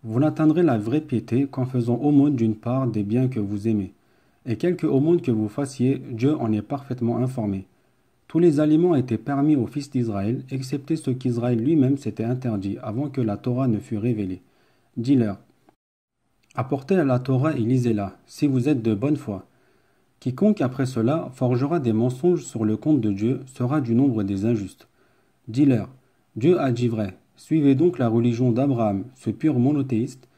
Vous n'atteindrez la vraie piété qu'en faisant aumône d'une part des biens que vous aimez. Et quelque aumône que vous fassiez, Dieu en est parfaitement informé. Tous les aliments étaient permis aux fils d'Israël, excepté ce qu'Israël lui-même s'était interdit avant que la Torah ne fût révélée. Dis-leur, apportez la Torah et lisez-la, si vous êtes de bonne foi. Quiconque après cela forgera des mensonges sur le compte de Dieu sera du nombre des injustes. Dis-leur, Dieu a dit vrai, suivez donc la religion d'Abraham, ce pur monothéiste,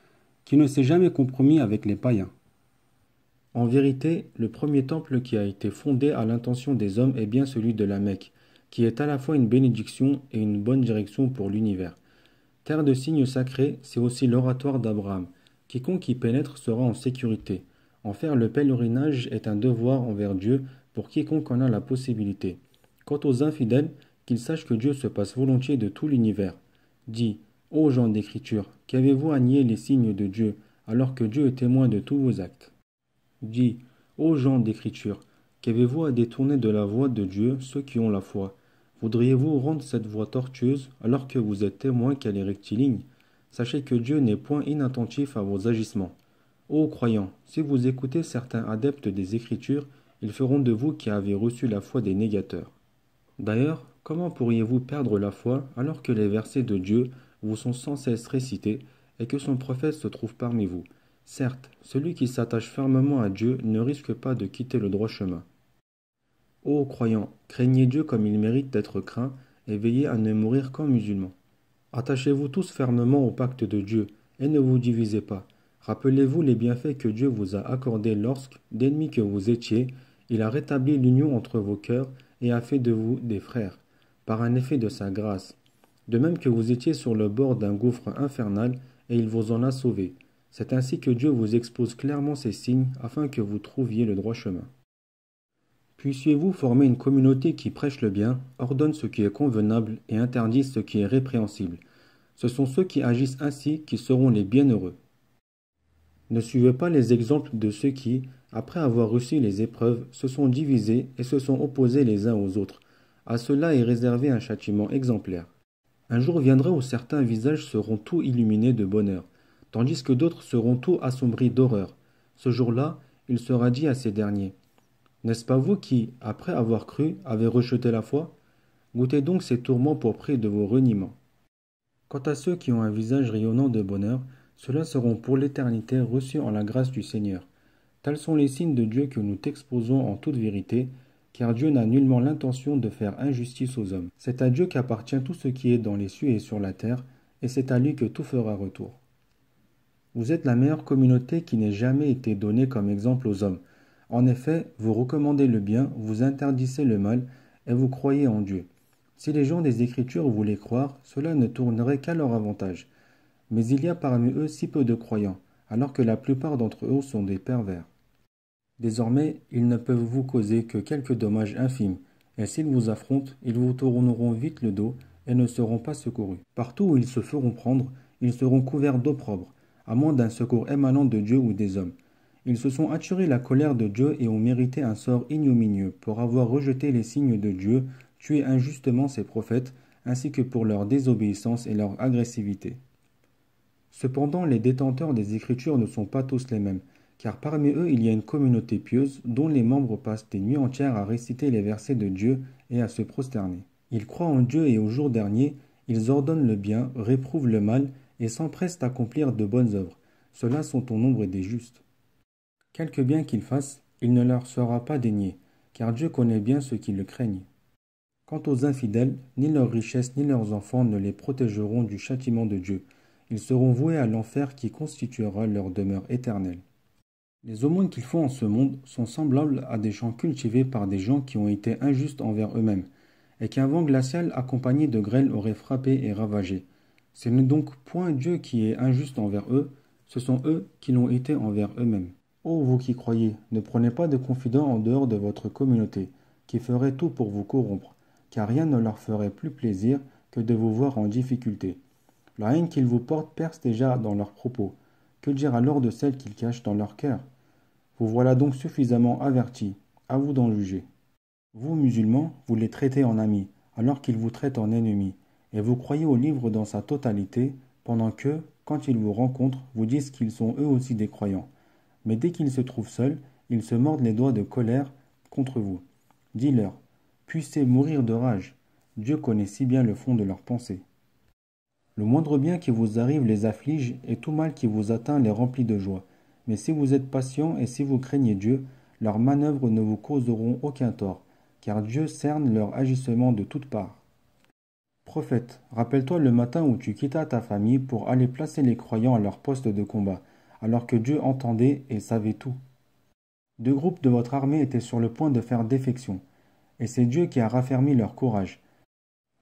qui ne s'est jamais compromis avec les païens. En vérité, le premier temple qui a été fondé à l'intention des hommes est bien celui de la Mecque, qui est à la fois une bénédiction et une bonne direction pour l'univers. Terre de signes sacrés, c'est aussi l'oratoire d'Abraham. Quiconque y pénètre sera en sécurité. En faire le pèlerinage est un devoir envers Dieu pour quiconque en a la possibilité. Quant aux infidèles, qu'ils sachent que Dieu se passe volontiers de tout l'univers. Dis, ô gens d'Écriture, qu'avez-vous à nier les signes de Dieu, alors que Dieu est témoin de tous vos actes? Dis, ô gens d'Écriture, qu'avez-vous à détourner de la voie de Dieu ceux qui ont la foi? Voudriez-vous rendre cette voie tortueuse alors que vous êtes témoin qu'elle est rectiligne? Sachez que Dieu n'est point inattentif à vos agissements. Ô croyants, si vous écoutez certains adeptes des Écritures, ils feront de vous qui avez reçu la foi des négateurs. D'ailleurs, comment pourriez-vous perdre la foi alors que les versets de Dieu vous sont sans cesse récités et que son prophète se trouve parmi vous? Certes, celui qui s'attache fermement à Dieu ne risque pas de quitter le droit chemin. Ô croyants, craignez Dieu comme il mérite d'être craint et veillez à ne mourir qu'en musulmans. Attachez-vous tous fermement au pacte de Dieu et ne vous divisez pas. Rappelez-vous les bienfaits que Dieu vous a accordés lorsque, d'ennemis que vous étiez, il a rétabli l'union entre vos cœurs et a fait de vous des frères, par un effet de sa grâce. De même que vous étiez sur le bord d'un gouffre infernal et il vous en a sauvés. C'est ainsi que Dieu vous expose clairement ces signes afin que vous trouviez le droit chemin. Puissiez-vous former une communauté qui prêche le bien, ordonne ce qui est convenable et interdit ce qui est répréhensible. Ce sont ceux qui agissent ainsi qui seront les bienheureux. Ne suivez pas les exemples de ceux qui, après avoir reçu les épreuves, se sont divisés et se sont opposés les uns aux autres. À cela est réservé un châtiment exemplaire. Un jour viendra où certains visages seront tout illuminés de bonheur, tandis que d'autres seront tout assombris d'horreur. Ce jour-là, il sera dit à ces derniers, n'est-ce pas vous qui, après avoir cru, avez rejeté la foi? Goûtez donc ces tourments pour prix de vos reniements. Quant à ceux qui ont un visage rayonnant de bonheur, ceux-là seront pour l'éternité reçus en la grâce du Seigneur. Tels sont les signes de Dieu que nous t'exposons en toute vérité, car Dieu n'a nullement l'intention de faire injustice aux hommes. C'est à Dieu qu'appartient tout ce qui est dans les cieux et sur la terre, et c'est à lui que tout fera retour. Vous êtes la meilleure communauté qui n'ait jamais été donnée comme exemple aux hommes. En effet, vous recommandez le bien, vous interdisez le mal, et vous croyez en Dieu. Si les gens des Écritures voulaient croire, cela ne tournerait qu'à leur avantage. Mais il y a parmi eux si peu de croyants, alors que la plupart d'entre eux sont des pervers. Désormais, ils ne peuvent vous causer que quelques dommages infimes, et s'ils vous affrontent, ils vous tourneront vite le dos et ne seront pas secourus. Partout où ils se feront prendre, ils seront couverts d'opprobre, à moins d'un secours émanant de Dieu ou des hommes. Ils se sont attirés la colère de Dieu et ont mérité un sort ignominieux pour avoir rejeté les signes de Dieu, tué injustement ses prophètes, ainsi que pour leur désobéissance et leur agressivité. Cependant, les détenteurs des Écritures ne sont pas tous les mêmes, car parmi eux il y a une communauté pieuse dont les membres passent des nuits entières à réciter les versets de Dieu et à se prosterner. Ils croient en Dieu et au jour dernier, ils ordonnent le bien, réprouvent le mal et s'empressent à accomplir de bonnes œuvres. Ceux-là sont au nombre des justes. Quelque bien qu'ils fassent, il ne leur sera pas dénié, car Dieu connaît bien ceux qui le craignent. Quant aux infidèles, ni leurs richesses ni leurs enfants ne les protégeront du châtiment de Dieu. Ils seront voués à l'enfer qui constituera leur demeure éternelle. Les aumônes qu'ils font en ce monde sont semblables à des champs cultivés par des gens qui ont été injustes envers eux-mêmes, et qu'un vent glacial accompagné de grêle aurait frappé et ravagé. Ce n'est donc point Dieu qui est injuste envers eux, ce sont eux qui l'ont été envers eux-mêmes. Ô vous qui croyez, ne prenez pas de confidents en dehors de votre communauté, qui ferait tout pour vous corrompre, car rien ne leur ferait plus plaisir que de vous voir en difficulté. La haine qu'ils vous portent perce déjà dans leurs propos. Que dire alors de celle qu'ils cachent dans leur cœur? Vous voilà donc suffisamment avertis, à vous d'en juger. Vous, musulmans, vous les traitez en amis, alors qu'ils vous traitent en ennemis, et vous croyez au livre dans sa totalité, pendant que, quand ils vous rencontrent, vous disent qu'ils sont eux aussi des croyants. Mais dès qu'ils se trouvent seuls, ils se mordent les doigts de colère contre vous. Dis-leur, puissez mourir de rage. Dieu connaît si bien le fond de leurs pensées. Le moindre bien qui vous arrive les afflige, et tout mal qui vous atteint les remplit de joie. Mais si vous êtes patient et si vous craignez Dieu, leurs manœuvres ne vous causeront aucun tort, car Dieu cerne leur agissement de toutes parts. Prophète, rappelle-toi le matin où tu quittas ta famille pour aller placer les croyants à leur poste de combat, alors que Dieu entendait et savait tout. 2 groupes de votre armée étaient sur le point de faire défection, et c'est Dieu qui a raffermi leur courage.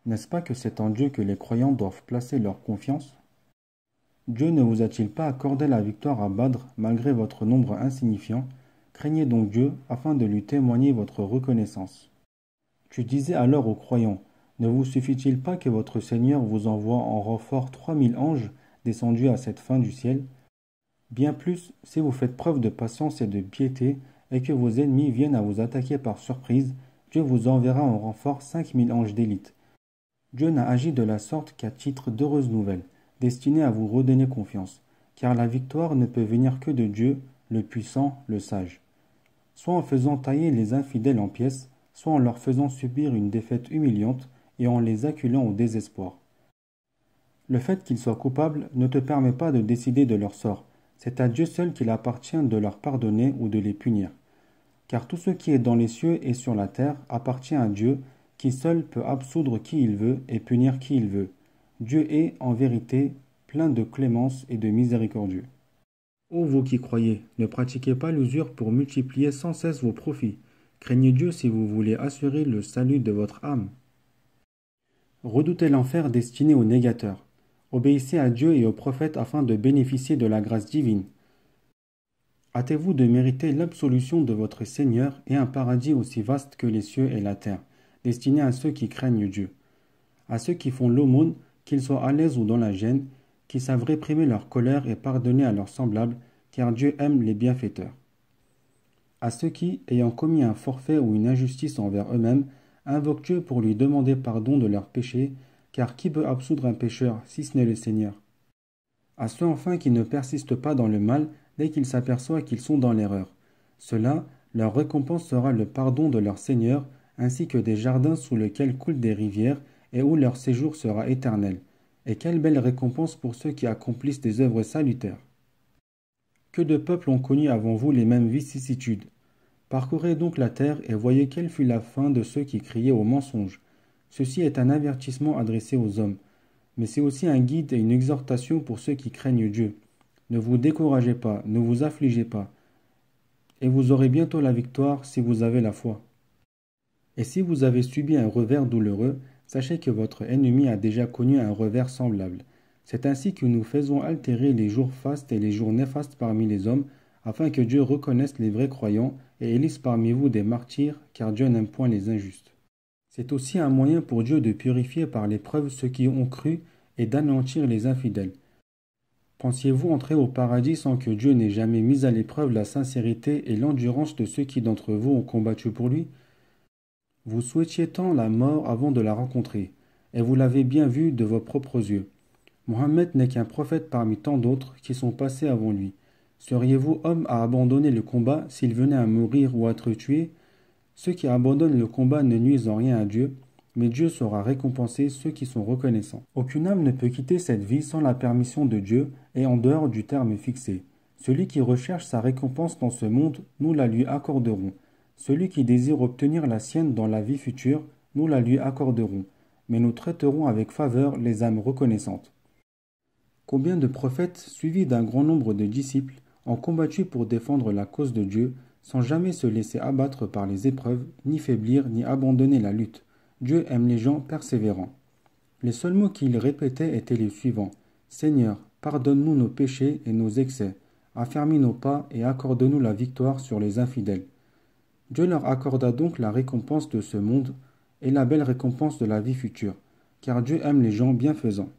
N'est-ce pas que c'est en Dieu que les croyants doivent placer leur confiance? Dieu ne vous a-t-il pas accordé la victoire à Badr malgré votre nombre insignifiant? Craignez donc Dieu afin de lui témoigner votre reconnaissance. Tu disais alors aux croyants, ne vous suffit-il pas que votre Seigneur vous envoie en renfort 3000 anges descendus à cette fin du ciel? Bien plus, si vous faites preuve de patience et de piété, et que vos ennemis viennent à vous attaquer par surprise, Dieu vous enverra en renfort 5000 anges d'élite. Dieu n'a agi de la sorte qu'à titre d'heureuses nouvelles, destinées à vous redonner confiance, car la victoire ne peut venir que de Dieu, le puissant, le sage. Soit en faisant tailler les infidèles en pièces, soit en leur faisant subir une défaite humiliante et en les acculant au désespoir. Le fait qu'ils soient coupables ne te permet pas de décider de leur sort. C'est à Dieu seul qu'il appartient de leur pardonner ou de les punir. Car tout ce qui est dans les cieux et sur la terre appartient à Dieu, qui seul peut absoudre qui il veut et punir qui il veut. Dieu est, en vérité, plein de clémence et de miséricordieux. Ô vous qui croyez, ne pratiquez pas l'usure pour multiplier sans cesse vos profits. Craignez Dieu si vous voulez assurer le salut de votre âme. Redoutez l'enfer destiné aux négateurs. Obéissez à Dieu et aux prophètes afin de bénéficier de la grâce divine. Hâtez-vous de mériter l'absolution de votre Seigneur et un paradis aussi vaste que les cieux et la terre, destiné à ceux qui craignent Dieu. À ceux qui font l'aumône, qu'ils soient à l'aise ou dans la gêne, qui savent réprimer leur colère et pardonner à leurs semblables, car Dieu aime les bienfaiteurs. À ceux qui, ayant commis un forfait ou une injustice envers eux-mêmes, invoquent Dieu pour lui demander pardon de leurs péchés, car qui peut absoudre un pécheur si ce n'est le Seigneur? À ceux enfin qui ne persistent pas dans le mal dès qu'ils s'aperçoivent qu'ils sont dans l'erreur. Cela, leur récompense sera le pardon de leur Seigneur, ainsi que des jardins sous lesquels coulent des rivières, et où leur séjour sera éternel. Et quelle belle récompense pour ceux qui accomplissent des œuvres salutaires. Que de peuples ont connu avant vous les mêmes vicissitudes. Parcourez donc la terre et voyez quelle fut la fin de ceux qui criaient au mensonge. Ceci est un avertissement adressé aux hommes, mais c'est aussi un guide et une exhortation pour ceux qui craignent Dieu. Ne vous découragez pas, ne vous affligez pas, et vous aurez bientôt la victoire si vous avez la foi. Et si vous avez subi un revers douloureux, sachez que votre ennemi a déjà connu un revers semblable. C'est ainsi que nous faisons altérer les jours fastes et les jours néfastes parmi les hommes, afin que Dieu reconnaisse les vrais croyants et élise parmi vous des martyrs, car Dieu n'aime point les injustes. C'est aussi un moyen pour Dieu de purifier par l'épreuve ceux qui ont cru et d'anéantir les infidèles. Pensiez-vous entrer au paradis sans que Dieu n'ait jamais mis à l'épreuve la sincérité et l'endurance de ceux qui d'entre vous ont combattu pour lui? Vous souhaitiez tant la mort avant de la rencontrer, et vous l'avez bien vue de vos propres yeux. Mohammed n'est qu'un prophète parmi tant d'autres qui sont passés avant lui. Seriez-vous homme à abandonner le combat s'il venait à mourir ou à être tué? Ceux qui abandonnent le combat ne nuisent en rien à Dieu, mais Dieu saura récompenser ceux qui sont reconnaissants. Aucune âme ne peut quitter cette vie sans la permission de Dieu et en dehors du terme fixé. Celui qui recherche sa récompense dans ce monde, nous la lui accorderons. Celui qui désire obtenir la sienne dans la vie future, nous la lui accorderons, mais nous traiterons avec faveur les âmes reconnaissantes. Combien de prophètes, suivis d'un grand nombre de disciples, ont combattu pour défendre la cause de Dieu, sans jamais se laisser abattre par les épreuves, ni faiblir, ni abandonner la lutte. Dieu aime les gens persévérants. Les seuls mots qu'il répétait étaient les suivants. Seigneur, pardonne-nous nos péchés et nos excès, affermis nos pas et accorde-nous la victoire sur les infidèles. Dieu leur accorda donc la récompense de ce monde et la belle récompense de la vie future, car Dieu aime les gens bienfaisants.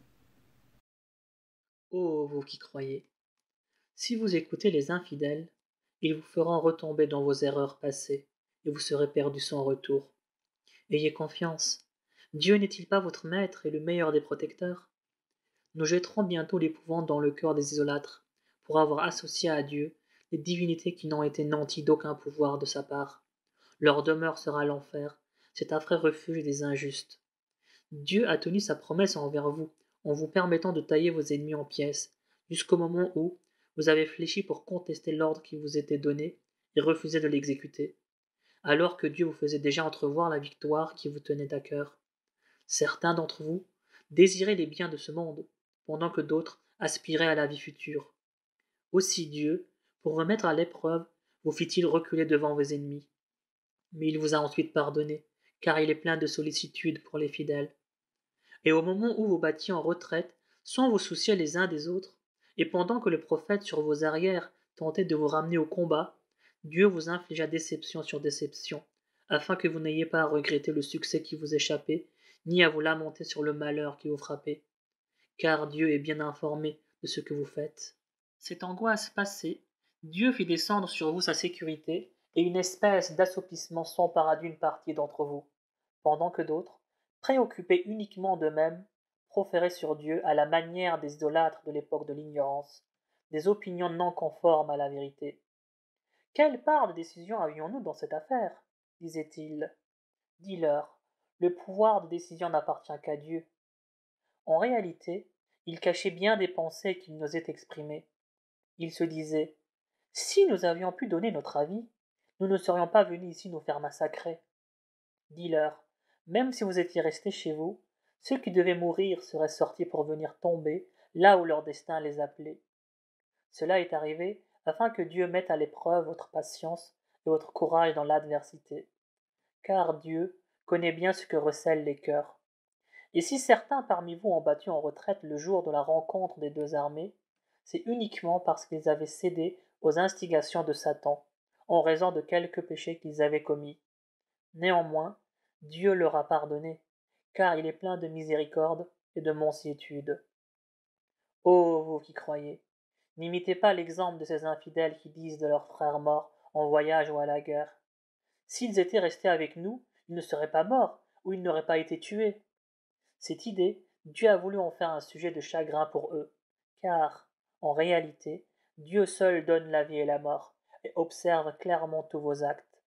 Ô vous qui croyez, si vous écoutez les infidèles, ils vous feront retomber dans vos erreurs passées, et vous serez perdus sans retour. Ayez confiance. Dieu n'est-il pas votre maître et le meilleur des protecteurs? Nous jetterons bientôt l'épouvante dans le cœur des idolâtres, pour avoir associé à Dieu des divinités qui n'ont été nanties d'aucun pouvoir de sa part. Leur demeure sera l'enfer, cet affreux refuge des injustes. Dieu a tenu sa promesse envers vous, en vous permettant de tailler vos ennemis en pièces, jusqu'au moment où vous avez fléchi pour contester l'ordre qui vous était donné et refuser de l'exécuter, alors que Dieu vous faisait déjà entrevoir la victoire qui vous tenait à cœur. Certains d'entre vous désiraient les biens de ce monde, pendant que d'autres aspiraient à la vie future. Aussi Dieu, pour vous mettre à l'épreuve, vous fit-il reculer devant vos ennemis. Mais il vous a ensuite pardonné, car il est plein de sollicitude pour les fidèles. Et au moment où vous battiez en retraite, sans vous soucier les uns des autres, et pendant que le prophète sur vos arrières tentait de vous ramener au combat, Dieu vous infligea déception sur déception, afin que vous n'ayez pas à regretter le succès qui vous échappait, ni à vous lamenter sur le malheur qui vous frappait, car Dieu est bien informé de ce que vous faites. Cette angoisse passée, Dieu fit descendre sur vous sa sécurité, et une espèce d'assoupissement s'empara d'une partie d'entre vous, pendant que d'autres, préoccupés uniquement d'eux-mêmes, proféraient sur Dieu, à la manière des idolâtres de l'époque de l'ignorance, des opinions non conformes à la vérité. Quelle part de décision avions-nous dans cette affaire disait-il. Dis-leur, le pouvoir de décision n'appartient qu'à Dieu. En réalité, il cachait bien des pensées qu'il n'osait exprimer. Il se disait: si nous avions pu donner notre avis, nous ne serions pas venus ici nous faire massacrer. Dis-leur, même si vous étiez restés chez vous, ceux qui devaient mourir seraient sortis pour venir tomber là où leur destin les appelait. Cela est arrivé afin que Dieu mette à l'épreuve votre patience et votre courage dans l'adversité. Car Dieu connaît bien ce que recèlent les cœurs. Et si certains parmi vous ont battu en retraite le jour de la rencontre des deux armées, c'est uniquement parce qu'ils avaient cédé aux instigations de Satan, en raison de quelques péchés qu'ils avaient commis. Néanmoins, Dieu leur a pardonné, car il est plein de miséricorde et de mansuétude. Ô vous qui croyez, n'imitez pas l'exemple de ces infidèles qui disent de leurs frères morts en voyage ou à la guerre: s'ils étaient restés avec nous, ils ne seraient pas morts, ou ils n'auraient pas été tués. Cette idée, Dieu a voulu en faire un sujet de chagrin pour eux, car, en réalité, Dieu seul donne la vie et la mort, et observe clairement tous vos actes.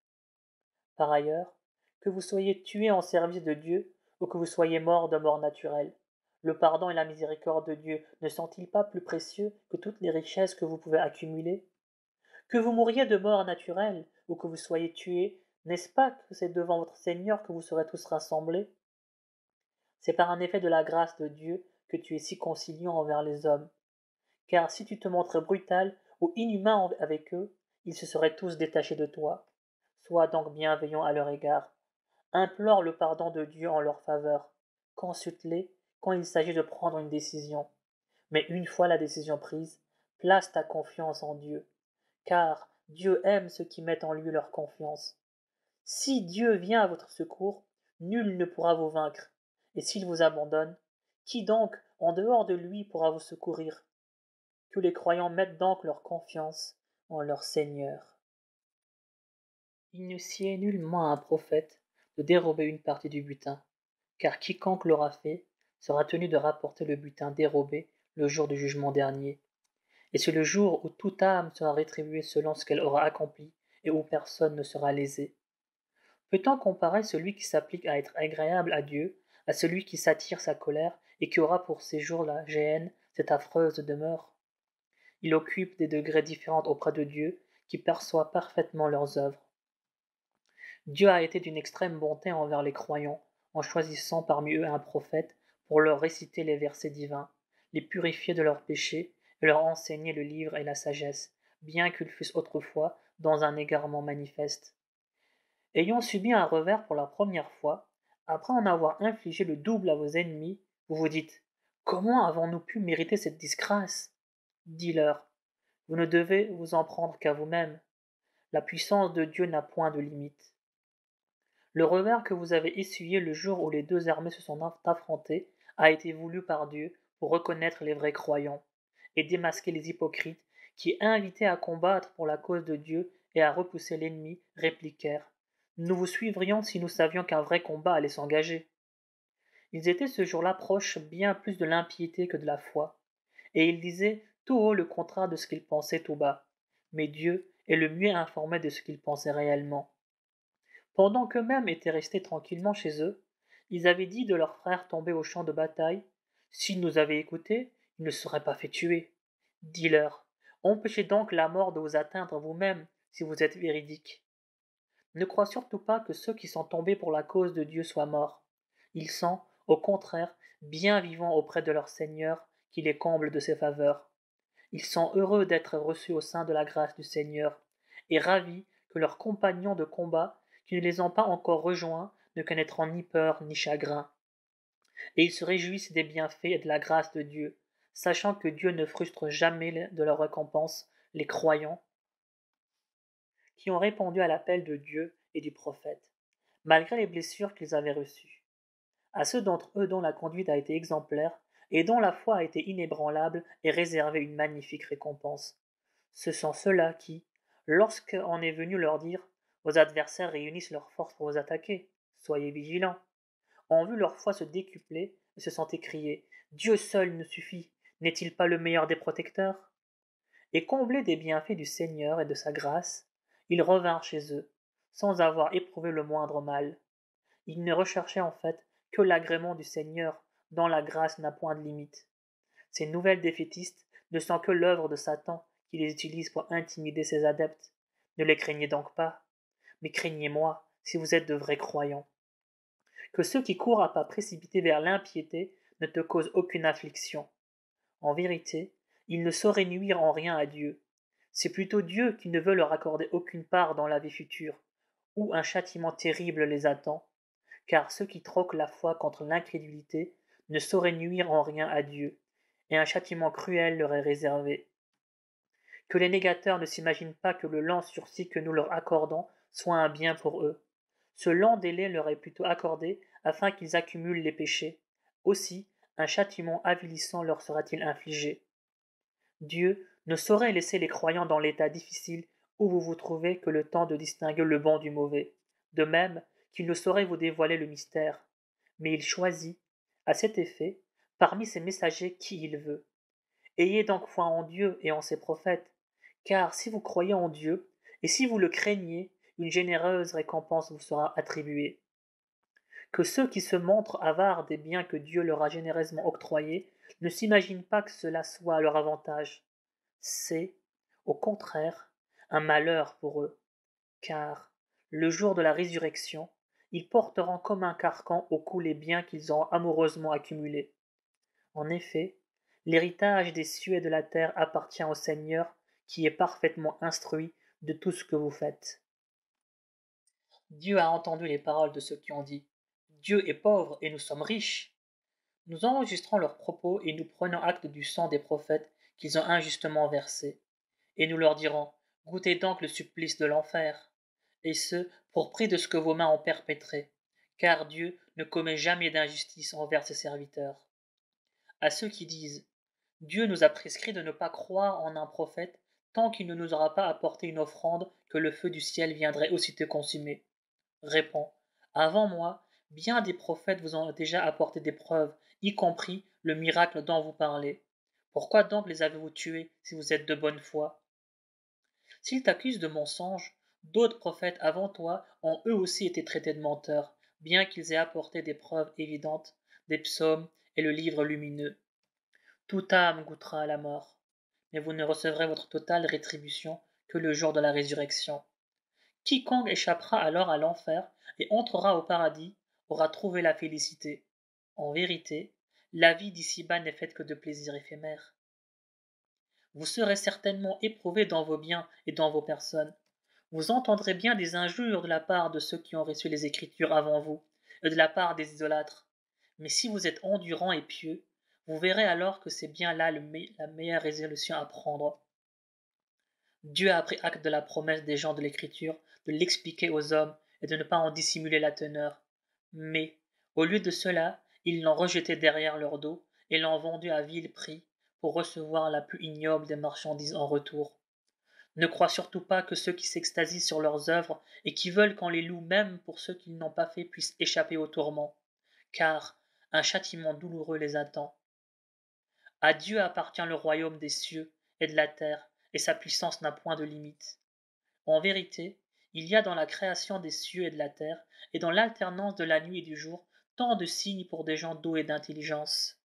Par ailleurs, que vous soyez tués en service de Dieu, ou que vous soyez morts de mort naturelle, le pardon et la miséricorde de Dieu ne sont-ils pas plus précieux que toutes les richesses que vous pouvez accumuler? Que vous mouriez de mort naturelle, ou que vous soyez tués, n'est-ce pas que c'est devant votre Seigneur que vous serez tous rassemblés? C'est par un effet de la grâce de Dieu que tu es si conciliant envers les hommes, car si tu te montrais brutal ou inhumain avec eux, ils se seraient tous détachés de toi. Sois donc bienveillant à leur égard. Implore le pardon de Dieu en leur faveur. Consulte-les quand il s'agit de prendre une décision. Mais une fois la décision prise, place ta confiance en Dieu, car Dieu aime ceux qui mettent en lui leur confiance. Si Dieu vient à votre secours, nul ne pourra vous vaincre, et s'il vous abandonne, qui donc, en dehors de lui, pourra vous secourir? Que les croyants mettent donc leur confiance en leur Seigneur. Il ne sied nullement à un prophète de dérober une partie du butin, car quiconque l'aura fait sera tenu de rapporter le butin dérobé le jour du jugement dernier. Et c'est le jour où toute âme sera rétribuée selon ce qu'elle aura accompli et où personne ne sera lésé. Peut-on comparer celui qui s'applique à être agréable à Dieu à celui qui s'attire sa colère et qui aura pour séjour la géhenne, cette affreuse demeure? Il occupe des degrés différents auprès de Dieu qui perçoit parfaitement leurs œuvres. Dieu a été d'une extrême bonté envers les croyants en choisissant parmi eux un prophète pour leur réciter les versets divins, les purifier de leurs péchés et leur enseigner le livre et la sagesse, bien qu'ils fussent autrefois dans un égarement manifeste. Ayant subi un revers pour la première fois, après en avoir infligé le double à vos ennemis, vous vous dites: comment avons-nous pu mériter cette disgrâce? Dis-leur: vous ne devez vous en prendre qu'à vous-même. La puissance de Dieu n'a point de limite. Le revers que vous avez essuyé le jour où les deux armées se sont affrontées a été voulu par Dieu pour reconnaître les vrais croyants et démasquer les hypocrites qui, invités à combattre pour la cause de Dieu et à repousser l'ennemi, répliquèrent: nous vous suivrions si nous savions qu'un vrai combat allait s'engager. Ils étaient ce jour-là proches bien plus de l'impiété que de la foi, et ils disaient tout haut le contraire de ce qu'ils pensaient tout bas. Mais Dieu est le mieux informé de ce qu'ils pensaient réellement. Pendant qu'eux-mêmes étaient restés tranquillement chez eux, ils avaient dit de leurs frères tombés au champ de bataille: S'ils nous avaient écoutés, ils ne se seraient pas fait tuer. Dis-leur: empêchez donc la mort de vous atteindre vous-même si vous êtes véridiques. Ne crois surtout pas que ceux qui sont tombés pour la cause de Dieu soient morts. Ils sont, au contraire, bien vivants auprès de leur Seigneur qui les comble de ses faveurs. Ils sont heureux d'être reçus au sein de la grâce du Seigneur, et ravis que leurs compagnons de combat, qui ne les ont pas encore rejoints, ne connaîtront ni peur ni chagrin. Et ils se réjouissent des bienfaits et de la grâce de Dieu, sachant que Dieu ne frustre jamais de leur récompense les croyants qui ont répondu à l'appel de Dieu et du prophète, malgré les blessures qu'ils avaient reçues. À ceux d'entre eux dont la conduite a été exemplaire et dont la foi a été inébranlable est réservée une magnifique récompense. Ce sont ceux-là qui, lorsqu'on est venu leur dire: vos adversaires réunissent leurs forces pour vous attaquer, soyez vigilants, ont vu leur foi se décupler et se sont écriés: Dieu seul nous suffit, n'est-il pas le meilleur des protecteurs? Et comblés des bienfaits du Seigneur et de sa grâce, ils revinrent chez eux, sans avoir éprouvé le moindre mal. Ils ne recherchaient en fait que l'agrément du Seigneur, dont la grâce n'a point de limite. Ces nouvelles défaitistes ne sont que l'œuvre de Satan qui les utilise pour intimider ses adeptes. Ne les craignez donc pas, mais craignez-moi si vous êtes de vrais croyants. Que ceux qui courent à pas précipités vers l'impiété ne te causent aucune affliction. En vérité, ils ne sauraient nuire en rien à Dieu. C'est plutôt Dieu qui ne veut leur accorder aucune part dans la vie future, où un châtiment terrible les attend, car ceux qui troquent la foi contre l'incrédulité ne sauraient nuire en rien à Dieu, et un châtiment cruel leur est réservé. Que les négateurs ne s'imaginent pas que le lent sursis que nous leur accordons soit un bien pour eux. Ce lent délai leur est plutôt accordé afin qu'ils accumulent les péchés. Aussi, un châtiment avilissant leur sera-t-il infligé. Dieu ne saurait laisser les croyants dans l'état difficile où vous vous trouvez que le temps de distinguer le bon du mauvais, de même qu'il ne saurait vous dévoiler le mystère. Mais il choisit, à cet effet, parmi ses messagers qui il veut. Ayez donc foi en Dieu et en ses prophètes, car si vous croyez en Dieu, et si vous le craignez, une généreuse récompense vous sera attribuée. Que ceux qui se montrent avares des biens que Dieu leur a généreusement octroyés ne s'imaginent pas que cela soit à leur avantage. C'est, au contraire, un malheur pour eux, car, le jour de la résurrection, ils porteront comme un carcan au cou les biens qu'ils ont amoureusement accumulés. En effet, l'héritage des cieux et de la terre appartient au Seigneur qui est parfaitement instruit de tout ce que vous faites. Dieu a entendu les paroles de ceux qui ont dit: Dieu est pauvre et nous sommes riches. Nous enregistrons leurs propos et nous prenons acte du sang des prophètes qu'ils ont injustement versé. Et nous leur dirons: goûtez donc le supplice de l'enfer, et ce, pour prix de ce que vos mains ont perpétré, car Dieu ne commet jamais d'injustice envers ses serviteurs. À ceux qui disent: Dieu nous a prescrit de ne pas croire en un prophète tant qu'il ne nous aura pas apporté une offrande que le feu du ciel viendrait aussitôt consumer. Réponds: avant moi, bien des prophètes vous ont déjà apporté des preuves, y compris le miracle dont vous parlez. Pourquoi donc les avez-vous tués si vous êtes de bonne foi? S'ils t'accusent de mensonge, d'autres prophètes avant toi ont eux aussi été traités de menteurs, bien qu'ils aient apporté des preuves évidentes, des psaumes et le livre lumineux. Toute âme goûtera à la mort, mais vous ne recevrez votre totale rétribution que le jour de la résurrection. Quiconque échappera alors à l'enfer et entrera au paradis aura trouvé la félicité. En vérité, la vie d'ici-bas n'est faite que de plaisirs éphémères. Vous serez certainement éprouvés dans vos biens et dans vos personnes. Vous entendrez bien des injures de la part de ceux qui ont reçu les Écritures avant vous, et de la part des idolâtres. Mais si vous êtes endurants et pieux, vous verrez alors que c'est bien là la meilleure résolution à prendre. Dieu a pris acte de la promesse des gens de l'Écriture de l'expliquer aux hommes et de ne pas en dissimuler la teneur. Mais, au lieu de cela, ils l'ont rejeté derrière leur dos et l'ont vendu à vil prix pour recevoir la plus ignoble des marchandises en retour. Ne crois surtout pas que ceux qui s'extasient sur leurs œuvres et qui veulent qu'on les loue même pour ceux qu'ils n'ont pas fait puissent échapper au tourment, car un châtiment douloureux les attend. À Dieu appartient le royaume des cieux et de la terre, et sa puissance n'a point de limite. En vérité, il y a dans la création des cieux et de la terre, et dans l'alternance de la nuit et du jour, tant de signes pour des gens doués d'intelligence.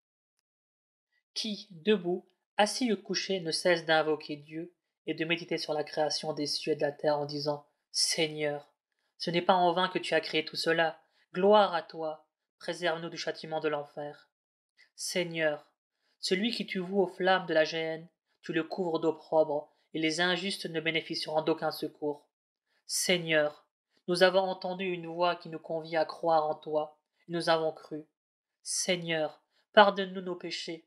Qui, debout, assis ou couché, ne cesse d'invoquer Dieu et de méditer sur la création des cieux et de la terre en disant « Seigneur, ce n'est pas en vain que tu as créé tout cela, gloire à toi, préserve-nous du châtiment de l'enfer. Seigneur, celui qui tu voues aux flammes de la géhenne, tu le couvres d'opprobre, et les injustes ne bénéficieront d'aucun secours. Seigneur, nous avons entendu une voix qui nous convie à croire en toi, et nous avons cru. Seigneur, pardonne-nous nos péchés,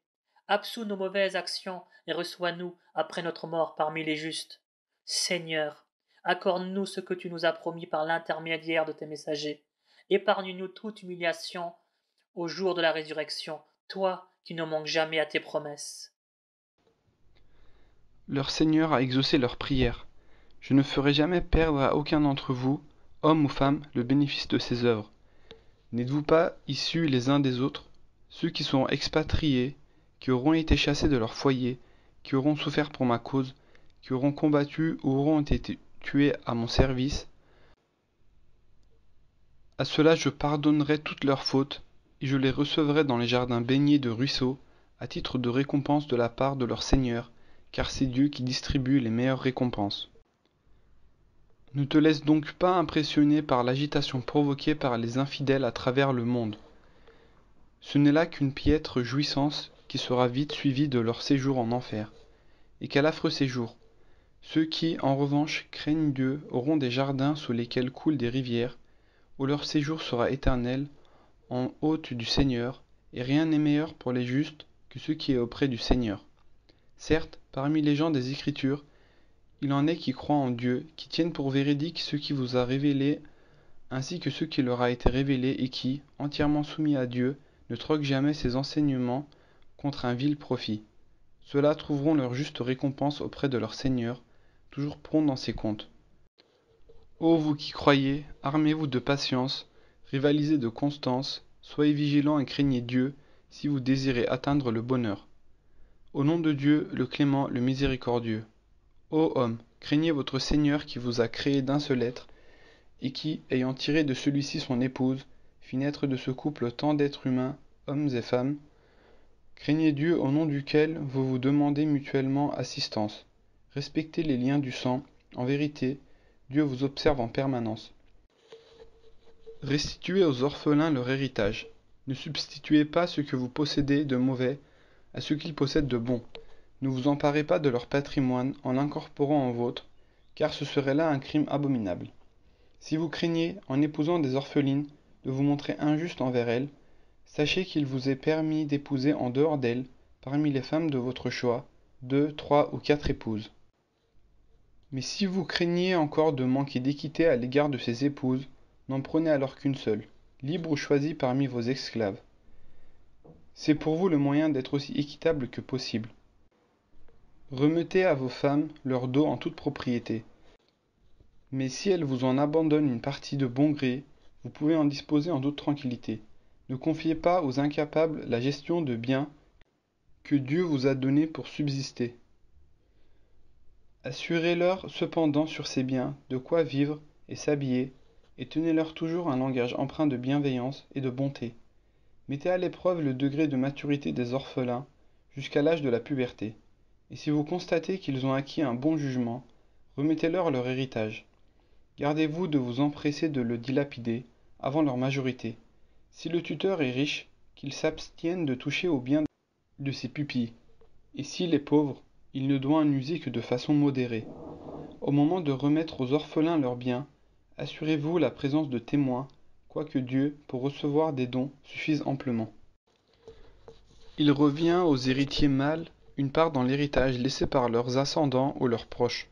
absous nos mauvaises actions et reçois-nous après notre mort parmi les justes. Seigneur, accorde-nous ce que tu nous as promis par l'intermédiaire de tes messagers. Épargne-nous toute humiliation au jour de la résurrection, toi qui ne manques jamais à tes promesses. Leur Seigneur a exaucé leurs prières. Je ne ferai jamais perdre à aucun d'entre vous, homme ou femme, le bénéfice de ses œuvres. N'êtes-vous pas issus les uns des autres, ceux qui seront expatriés, qui auront été chassés de leur foyer, qui auront souffert pour ma cause, qui auront combattu ou auront été tués à mon service? À ceux-là je pardonnerai toutes leurs fautes, et je les recevrai dans les jardins baignés de ruisseaux, à titre de récompense de la part de leur Seigneur, car c'est Dieu qui distribue les meilleures récompenses. Ne te laisse donc pas impressionner par l'agitation provoquée par les infidèles à travers le monde. Ce n'est là qu'une piètre jouissance qui sera vite suivie de leur séjour en enfer. Et quel affreux séjour! Ceux qui, en revanche, craignent Dieu auront des jardins sous lesquels coulent des rivières, où leur séjour sera éternel, en hôte du Seigneur, et rien n'est meilleur pour les justes que ce qui est auprès du Seigneur. Certes, parmi les gens des Écritures, il en est qui croient en Dieu, qui tiennent pour véridique ce qui vous a révélé, ainsi que ce qui leur a été révélé, et qui, entièrement soumis à Dieu, ne troquent jamais ses enseignements contre un vil profit. Ceux-là trouveront leur juste récompense auprès de leur Seigneur, toujours prompt dans ses comptes. Ô vous qui croyez, armez-vous de patience, rivalisez de constance, soyez vigilants et craignez Dieu, si vous désirez atteindre le bonheur. Au nom de Dieu, le clément, le miséricordieux. Ô homme, craignez votre Seigneur qui vous a créé d'un seul être, et qui, ayant tiré de celui-ci son épouse, fit naître de ce couple tant d'êtres humains, hommes et femmes. Craignez Dieu au nom duquel vous vous demandez mutuellement assistance. Respectez les liens du sang, en vérité, Dieu vous observe en permanence. Restituez aux orphelins leur héritage. Ne substituez pas ce que vous possédez de mauvais à ce qu'ils possèdent de bon. Ne vous emparez pas de leur patrimoine en l'incorporant en vôtre, car ce serait là un crime abominable. Si vous craignez, en épousant des orphelines, de vous montrer injuste envers elles, sachez qu'il vous est permis d'épouser en dehors d'elles, parmi les femmes de votre choix, 2, 3 ou 4 épouses. Mais si vous craignez encore de manquer d'équité à l'égard de ces épouses, n'en prenez alors qu'une seule, libre ou choisie parmi vos esclaves. C'est pour vous le moyen d'être aussi équitable que possible. Remettez à vos femmes leur dos en toute propriété. Mais si elles vous en abandonnent une partie de bon gré, vous pouvez en disposer en toute tranquillité. Ne confiez pas aux incapables la gestion de biens que Dieu vous a donnés pour subsister. Assurez-leur cependant sur ces biens de quoi vivre et s'habiller, et tenez-leur toujours un langage empreint de bienveillance et de bonté. Mettez à l'épreuve le degré de maturité des orphelins jusqu'à l'âge de la puberté, et si vous constatez qu'ils ont acquis un bon jugement, remettez-leur leur héritage. Gardez-vous de vous empresser de le dilapider avant leur majorité. Si le tuteur est riche, qu'il s'abstienne de toucher aux biens de ses pupilles, et s'il est pauvre, il ne doit en user que de façon modérée. Au moment de remettre aux orphelins leurs biens, assurez-vous la présence de témoins, quoique Dieu, pour recevoir des dons, suffise amplement. Il revient aux héritiers mâles une part dans l'héritage laissé par leurs ascendants ou leurs proches.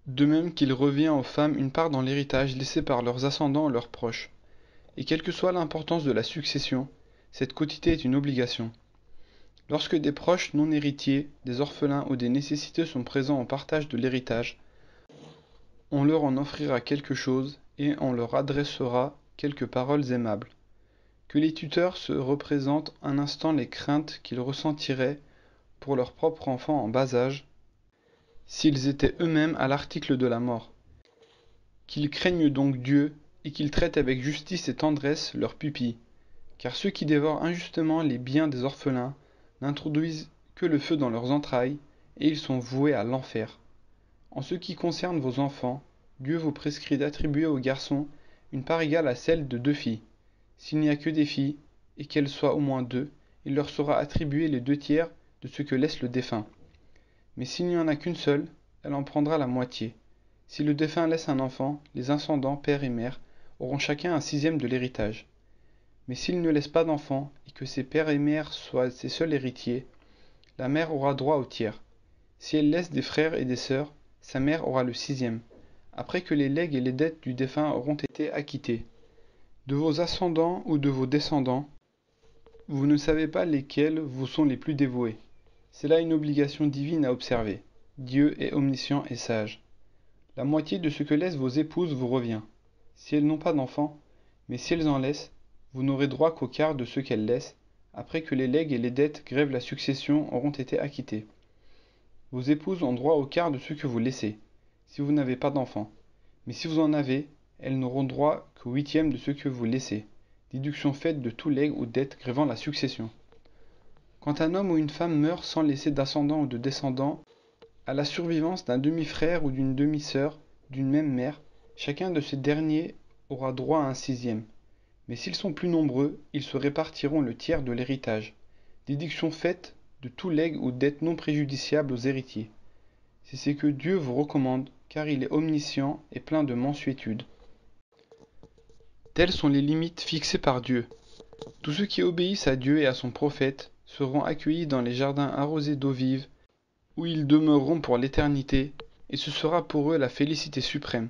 De même qu'il revient aux femmes une part dans l'héritage laissé par leurs ascendants ou leurs proches. Et quelle que soit l'importance de la succession, cette quotité est une obligation. Lorsque des proches non héritiers, des orphelins ou des nécessiteux sont présents au partage de l'héritage, on leur en offrira quelque chose et on leur adressera quelques paroles aimables. Que Que les tuteurs se représentent un instant les craintes qu'ils ressentiraient pour leur propre enfant en bas âge, s'ils étaient eux-mêmes à l'article de la mort. Qu'ils craignent donc Dieu, et qu'ils traitent avec justice et tendresse leurs pupilles, car ceux qui dévorent injustement les biens des orphelins n'introduisent que le feu dans leurs entrailles, et ils sont voués à l'enfer. En ce qui concerne vos enfants, Dieu vous prescrit d'attribuer aux garçons une part égale à celle de 2 filles. S'il n'y a que des filles, et qu'elles soient au moins 2, il leur sera attribué les 2/3 de ce que laisse le défunt. Mais s'il n'y en a qu'une seule, elle en prendra la moitié. Si le défunt laisse un enfant, les ascendants, père et mère, auront chacun un 6e de l'héritage. Mais s'il ne laisse pas d'enfant, et que ses pères et mères soient ses seuls héritiers, la mère aura droit au tiers. Si elle laisse des frères et des sœurs, sa mère aura le 6e, après que les legs et les dettes du défunt auront été acquittés. De vos ascendants ou de vos descendants, vous ne savez pas lesquels vous sont les plus dévoués. C'est là une obligation divine à observer. Dieu est omniscient et sage. La moitié de ce que laissent vos épouses vous revient, si elles n'ont pas d'enfants, mais si elles en laissent, vous n'aurez droit qu'au quart de ce qu'elles laissent, après que les legs et les dettes grèvent la succession auront été acquittés. Vos épouses ont droit au quart de ce que vous laissez, si vous n'avez pas d'enfants, mais si vous en avez, elles n'auront droit qu'au 8e de ce que vous laissez, déduction faite de tout legs ou dette grevant la succession. Quand un homme ou une femme meurt sans laisser d'ascendant ou de descendant, à la survivance d'un demi-frère ou d'une demi-sœur d'une même mère, chacun de ces derniers aura droit à un 6e. Mais s'ils sont plus nombreux, ils se répartiront le tiers de l'héritage, déduction faite de tout legs ou dette non préjudiciable aux héritiers. C'est ce que Dieu vous recommande, car il est omniscient et plein de mansuétude. Telles sont les limites fixées par Dieu. Tous ceux qui obéissent à Dieu et à son prophète seront accueillis dans les jardins arrosés d'eau vive, où ils demeureront pour l'éternité, et ce sera pour eux la félicité suprême.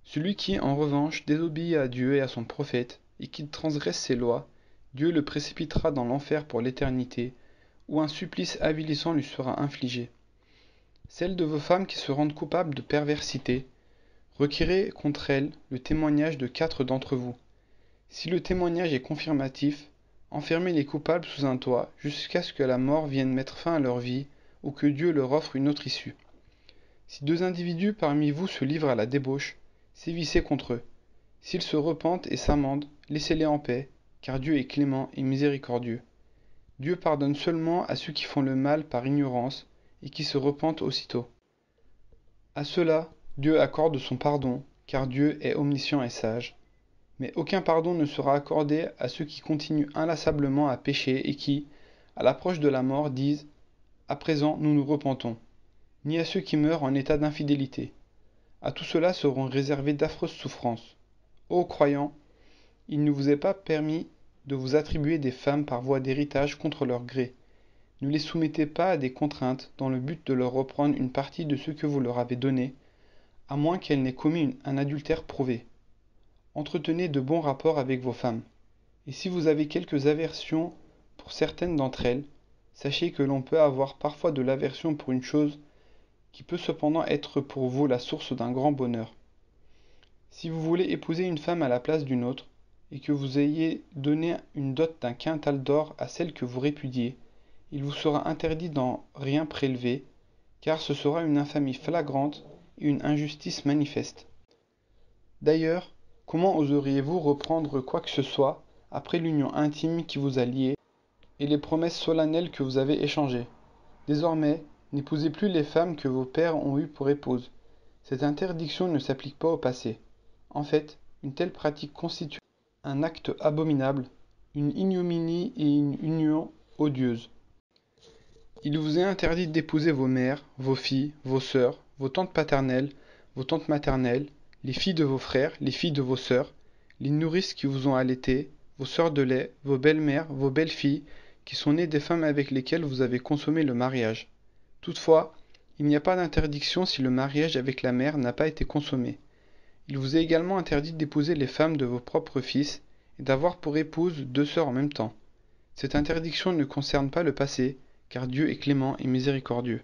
Celui qui, en revanche, désobéit à Dieu et à son prophète, et qui transgresse ses lois, Dieu le précipitera dans l'enfer pour l'éternité, où un supplice avilissant lui sera infligé. Celles de vos femmes qui se rendent coupables de perversité, requérez contre elles le témoignage de 4 d'entre vous. Si le témoignage est confirmatif, enfermez les coupables sous un toit jusqu'à ce que la mort vienne mettre fin à leur vie ou que Dieu leur offre une autre issue. Si 2 individus parmi vous se livrent à la débauche, sévissez contre eux. S'ils se repentent et s'amendent, laissez-les en paix, car Dieu est clément et miséricordieux. Dieu pardonne seulement à ceux qui font le mal par ignorance et qui se repentent aussitôt. À ceux-là, Dieu accorde son pardon, car Dieu est omniscient et sage. Mais aucun pardon ne sera accordé à ceux qui continuent inlassablement à pécher et qui, à l'approche de la mort, disent « À présent, nous nous repentons », ni à ceux qui meurent en état d'infidélité. À tout cela seront réservées d'affreuses souffrances. Ô croyants, il ne vous est pas permis de vous attribuer des femmes par voie d'héritage contre leur gré. Ne les soumettez pas à des contraintes dans le but de leur reprendre une partie de ce que vous leur avez donné, à moins qu'elles n'aient commis un adultère prouvé. Entretenez de bons rapports avec vos femmes, et si vous avez quelques aversions pour certaines d'entre elles, sachez que l'on peut avoir parfois de l'aversion pour une chose qui peut cependant être pour vous la source d'un grand bonheur. Si vous voulez épouser une femme à la place d'une autre, et que vous ayez donné une dot d'un quintal d'or à celle que vous répudiez, il vous sera interdit d'en rien prélever, car ce sera une infamie flagrante et une injustice manifeste. D'ailleurs, comment oseriez-vous reprendre quoi que ce soit après l'union intime qui vous a liés et les promesses solennelles que vous avez échangées? Désormais, n'épousez plus les femmes que vos pères ont eues pour épouses. Cette interdiction ne s'applique pas au passé. En fait, une telle pratique constitue un acte abominable, une ignominie et une union odieuse. Il vous est interdit d'épouser vos mères, vos filles, vos sœurs, vos tantes paternelles, vos tantes maternelles, les filles de vos frères, les filles de vos sœurs, les nourrices qui vous ont allaité, vos sœurs de lait, vos belles-mères, vos belles-filles, qui sont nées des femmes avec lesquelles vous avez consommé le mariage. Toutefois, il n'y a pas d'interdiction si le mariage avec la mère n'a pas été consommé. Il vous est également interdit d'épouser les femmes de vos propres fils et d'avoir pour épouse 2 sœurs en même temps. Cette interdiction ne concerne pas le passé, car Dieu est clément et miséricordieux.